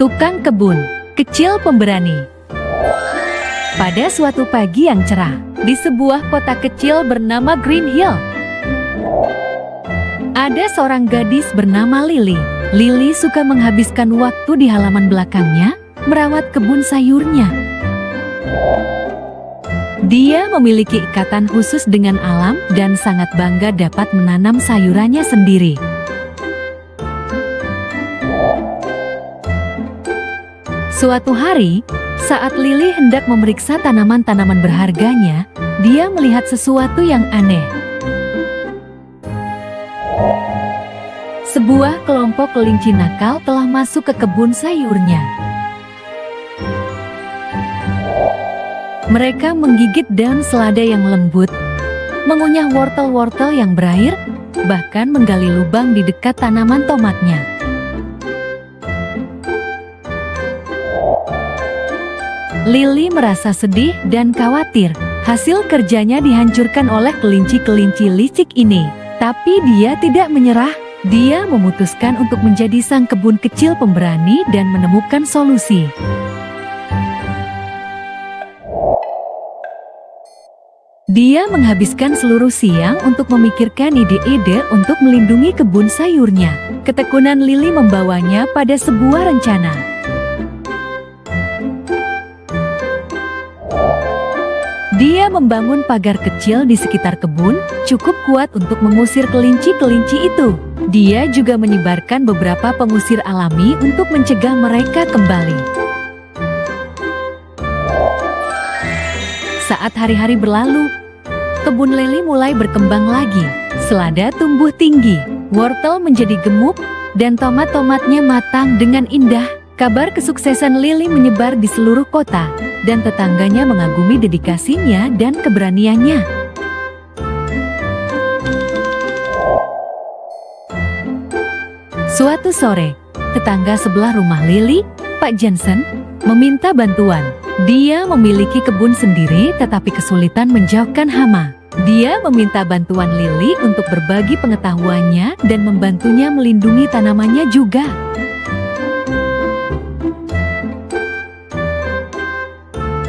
Tukang kebun kecil pemberani. Pada suatu pagi yang cerah, di sebuah kota kecil bernama Green Hill, ada seorang gadis bernama Lily. Lily suka menghabiskan waktu di halaman belakangnya, merawat kebun sayurnya. Dia memiliki ikatan khusus dengan alam dan sangat bangga dapat menanam sayurannya sendiri. Suatu hari, saat Lily hendak memeriksa tanaman-tanaman berharganya, dia melihat sesuatu yang aneh. Sebuah kelompok kelinci nakal telah masuk ke kebun sayurnya. Mereka menggigit daun selada yang lembut, mengunyah wortel-wortel yang berair, bahkan menggali lubang di dekat tanaman tomatnya. Lily merasa sedih dan khawatir. Hasil kerjanya dihancurkan oleh kelinci-kelinci licik ini. Tapi dia tidak menyerah. Dia memutuskan untuk menjadi sang kebun kecil pemberani dan menemukan solusi. Dia menghabiskan seluruh siang untuk memikirkan ide-ide untuk melindungi kebun sayurnya. Ketekunan Lily membawanya pada sebuah rencana. Dia membangun pagar kecil di sekitar kebun, cukup kuat untuk mengusir kelinci-kelinci itu. Dia juga menyebarkan beberapa pengusir alami untuk mencegah mereka kembali. Saat hari-hari berlalu, kebun Lily mulai berkembang lagi. Selada tumbuh tinggi, wortel menjadi gemuk, dan tomat-tomatnya matang dengan indah. Kabar kesuksesan Lily menyebar di seluruh kota, dan tetangganya mengagumi dedikasinya dan keberaniannya. Suatu sore, tetangga sebelah rumah Lily, Pak Jensen, meminta bantuan. Dia memiliki kebun sendiri tetapi kesulitan menjauhkan hama. Dia meminta bantuan Lily untuk berbagi pengetahuannya dan membantunya melindungi tanamannya juga.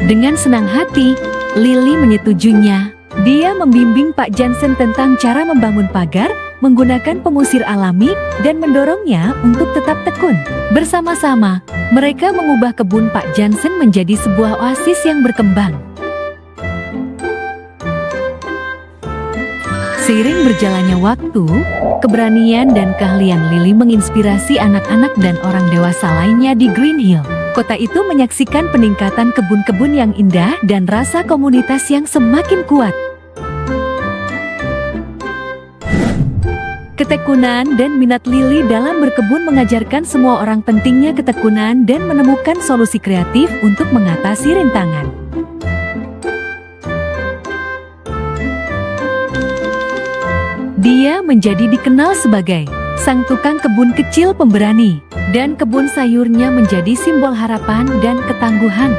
Dengan senang hati, Lily menyetujuinya. Dia membimbing Pak Jensen tentang cara membangun pagar, menggunakan pengusir alami, dan mendorongnya untuk tetap tekun. Bersama-sama, mereka mengubah kebun Pak Jensen menjadi sebuah oasis yang berkembang. Seiring berjalannya waktu, keberanian dan keahlian Lily menginspirasi anak-anak dan orang dewasa lainnya di Green Hill. Kota itu menyaksikan peningkatan kebun-kebun yang indah dan rasa komunitas yang semakin kuat. Ketekunan dan minat Lily dalam berkebun mengajarkan semua orang pentingnya ketekunan dan menemukan solusi kreatif untuk mengatasi rintangan. Dia menjadi dikenal sebagai sang tukang kebun kecil pemberani, dan kebun sayurnya menjadi simbol harapan dan ketangguhan.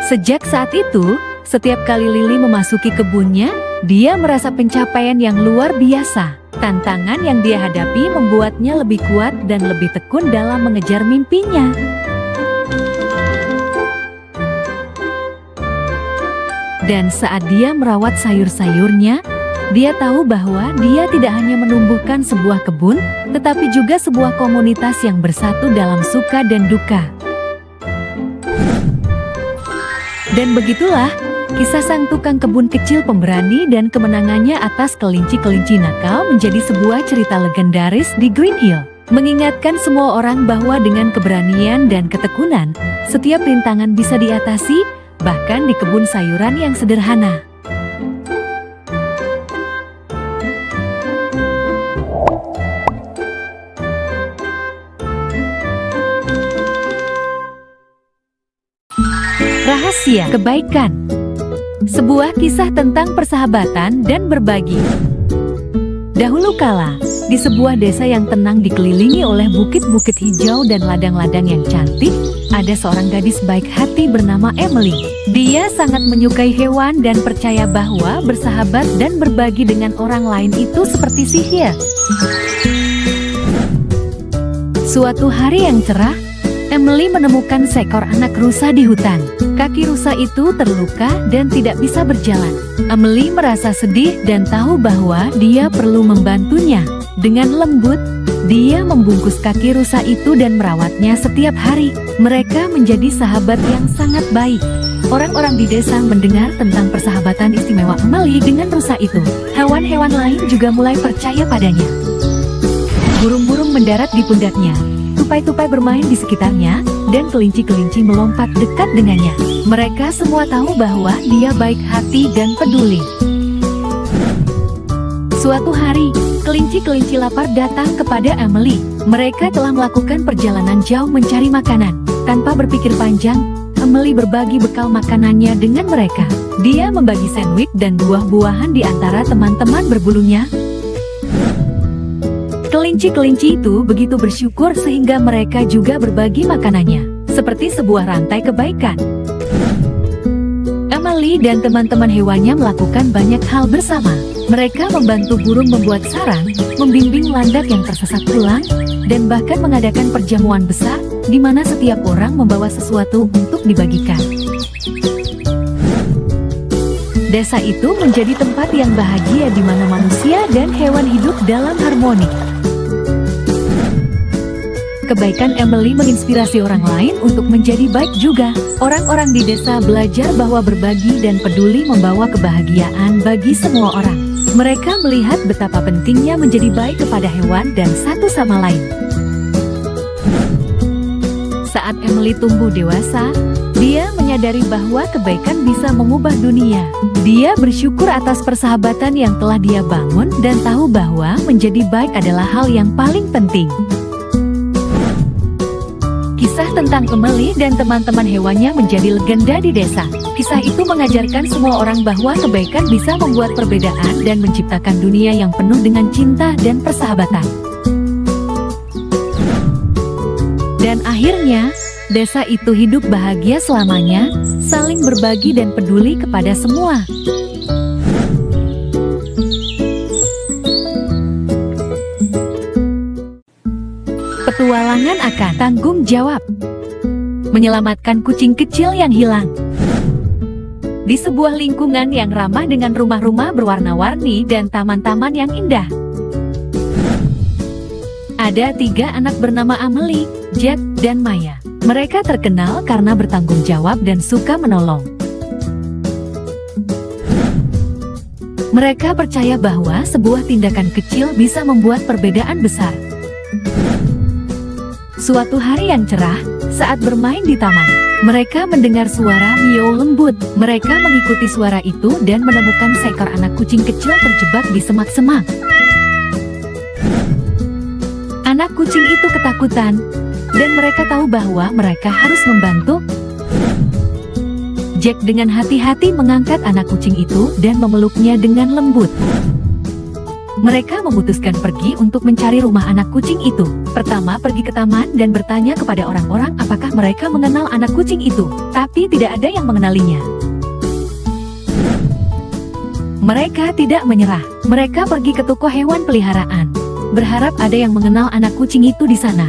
Sejak saat itu, setiap kali Lily memasuki kebunnya, dia merasa pencapaian yang luar biasa. Tantangan yang dia hadapi membuatnya lebih kuat dan lebih tekun dalam mengejar mimpinya. Dan saat dia merawat sayur-sayurnya, dia tahu bahwa dia tidak hanya menumbuhkan sebuah kebun, tetapi juga sebuah komunitas yang bersatu dalam suka dan duka. Dan begitulah, kisah sang tukang kebun kecil pemberani dan kemenangannya atas kelinci-kelinci nakal menjadi sebuah cerita legendaris di Green Hill. Mengingatkan semua orang bahwa dengan keberanian dan ketekunan, setiap rintangan bisa diatasi, bahkan di kebun sayuran yang sederhana. Rahasia kebaikan. Sebuah kisah tentang persahabatan dan berbagi. Dahulu kala, di sebuah desa yang tenang dikelilingi oleh bukit-bukit hijau dan ladang-ladang yang cantik, ada seorang gadis baik hati bernama Emily. Dia sangat menyukai hewan dan percaya bahwa bersahabat dan berbagi dengan orang lain itu seperti sihir. Suatu hari yang cerah, Emily menemukan seekor anak rusa di hutan. Kaki rusa itu terluka dan tidak bisa berjalan. Emily merasa sedih dan tahu bahwa dia perlu membantunya. Dengan lembut, dia membungkus kaki rusa itu dan merawatnya setiap hari. Mereka menjadi sahabat yang sangat baik. Orang-orang di desa mendengar tentang persahabatan istimewa Emily dengan rusa itu. Hewan-hewan lain juga mulai percaya padanya. Burung-burung mendarat di pundaknya, tupai-tupai bermain di sekitarnya, dan kelinci-kelinci melompat dekat dengannya. Mereka semua tahu bahwa dia baik hati dan peduli. Suatu hari, kelinci-kelinci lapar datang kepada Emily. Mereka telah melakukan perjalanan jauh mencari makanan. Tanpa berpikir panjang, Emily berbagi bekal makanannya dengan mereka. Dia membagi sandwich dan buah-buahan di antara teman-teman berbulunya. Kelinci-kelinci itu begitu bersyukur sehingga mereka juga berbagi makanannya, seperti sebuah rantai kebaikan. Emily dan teman-teman hewannya melakukan banyak hal bersama. Mereka membantu burung membuat sarang, membimbing landak yang tersesat pulang, dan bahkan mengadakan perjamuan besar, di mana setiap orang membawa sesuatu untuk dibagikan. Desa itu menjadi tempat yang bahagia di mana manusia dan hewan hidup dalam harmoni. Kebaikan Emily menginspirasi orang lain untuk menjadi baik juga. Orang-orang di desa belajar bahwa berbagi dan peduli membawa kebahagiaan bagi semua orang. Mereka melihat betapa pentingnya menjadi baik kepada hewan dan satu sama lain. Saat Emily tumbuh dewasa, dia menyadari bahwa kebaikan bisa mengubah dunia. Dia bersyukur atas persahabatan yang telah dia bangun dan tahu bahwa menjadi baik adalah hal yang paling penting. Kisah tentang Emily dan teman-teman hewannya menjadi legenda di desa. Kisah itu mengajarkan semua orang bahwa kebaikan bisa membuat perbedaan dan menciptakan dunia yang penuh dengan cinta dan persahabatan. Dan akhirnya, desa itu hidup bahagia selamanya, saling berbagi dan peduli kepada semua. Petualangan akan tanggung jawab. Menyelamatkan kucing kecil yang hilang. Di sebuah lingkungan yang ramah dengan rumah-rumah berwarna-warni dan taman-taman yang indah, ada 3 anak bernama Emily, Jack, dan Maya. Mereka terkenal karena bertanggung jawab dan suka menolong. Mereka percaya bahwa sebuah tindakan kecil bisa membuat perbedaan besar. Suatu hari yang cerah, saat bermain di taman, mereka mendengar suara miau lembut. Mereka mengikuti suara itu dan menemukan seekor anak kucing kecil terjebak di semak-semak. Anak kucing itu ketakutan, dan mereka tahu bahwa mereka harus membantu. Jack dengan hati-hati mengangkat anak kucing itu dan memeluknya dengan lembut. Mereka memutuskan pergi untuk mencari rumah anak kucing itu. Pertama pergi ke taman dan bertanya kepada orang-orang apakah mereka mengenal anak kucing itu, tapi tidak ada yang mengenalinya. Mereka tidak menyerah. Mereka pergi ke toko hewan peliharaan, berharap ada yang mengenal anak kucing itu di sana.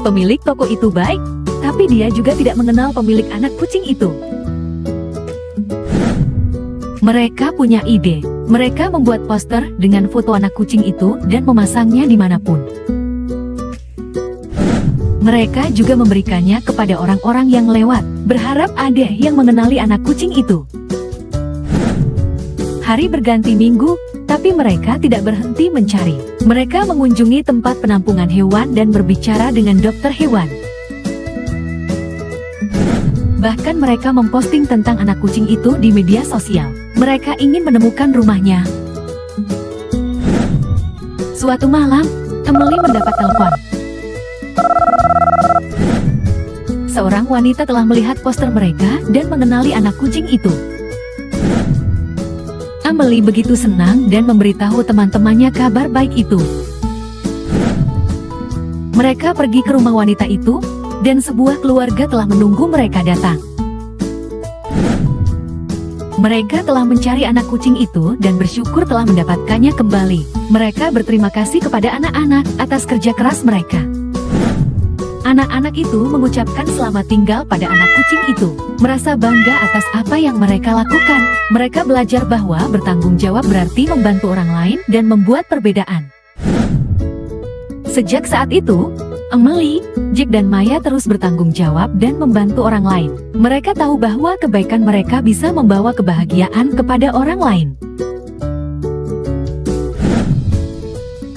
Pemilik toko itu baik, tapi dia juga tidak mengenal pemilik anak kucing itu. Mereka punya ide. Mereka membuat poster dengan foto anak kucing itu dan memasangnya dimanapun. Mereka juga memberikannya kepada orang-orang yang lewat, berharap ada yang mengenali anak kucing itu. Hari berganti minggu, tapi mereka tidak berhenti mencari. Mereka mengunjungi tempat penampungan hewan dan berbicara dengan dokter hewan. Bahkan mereka memposting tentang anak kucing itu di media sosial. Mereka ingin menemukan rumahnya. Suatu malam, Emily mendapat telepon. Seorang wanita telah melihat poster mereka dan mengenali anak kucing itu. Emily begitu senang dan memberitahu teman-temannya kabar baik itu. Mereka pergi ke rumah wanita itu, dan sebuah keluarga telah menunggu mereka datang. Mereka telah mencari anak kucing itu dan bersyukur telah mendapatkannya kembali. Mereka berterima kasih kepada anak-anak atas kerja keras mereka. Anak-anak itu mengucapkan selamat tinggal pada anak kucing itu, merasa bangga atas apa yang mereka lakukan. Mereka belajar bahwa bertanggung jawab berarti membantu orang lain dan membuat perbedaan. Sejak saat itu, Emily, Jack dan Maya terus bertanggung jawab dan membantu orang lain. Mereka tahu bahwa kebaikan mereka bisa membawa kebahagiaan kepada orang lain.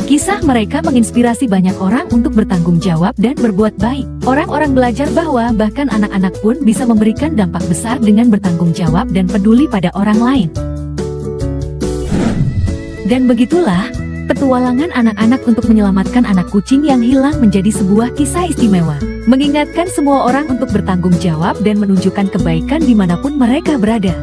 Kisah mereka menginspirasi banyak orang untuk bertanggung jawab dan berbuat baik. Orang-orang belajar bahwa bahkan anak-anak pun bisa memberikan dampak besar dengan bertanggung jawab dan peduli pada orang lain. Dan begitulah, petualangan anak-anak untuk menyelamatkan anak kucing yang hilang menjadi sebuah kisah istimewa. Mengingatkan semua orang untuk bertanggung jawab dan menunjukkan kebaikan dimanapun mereka berada.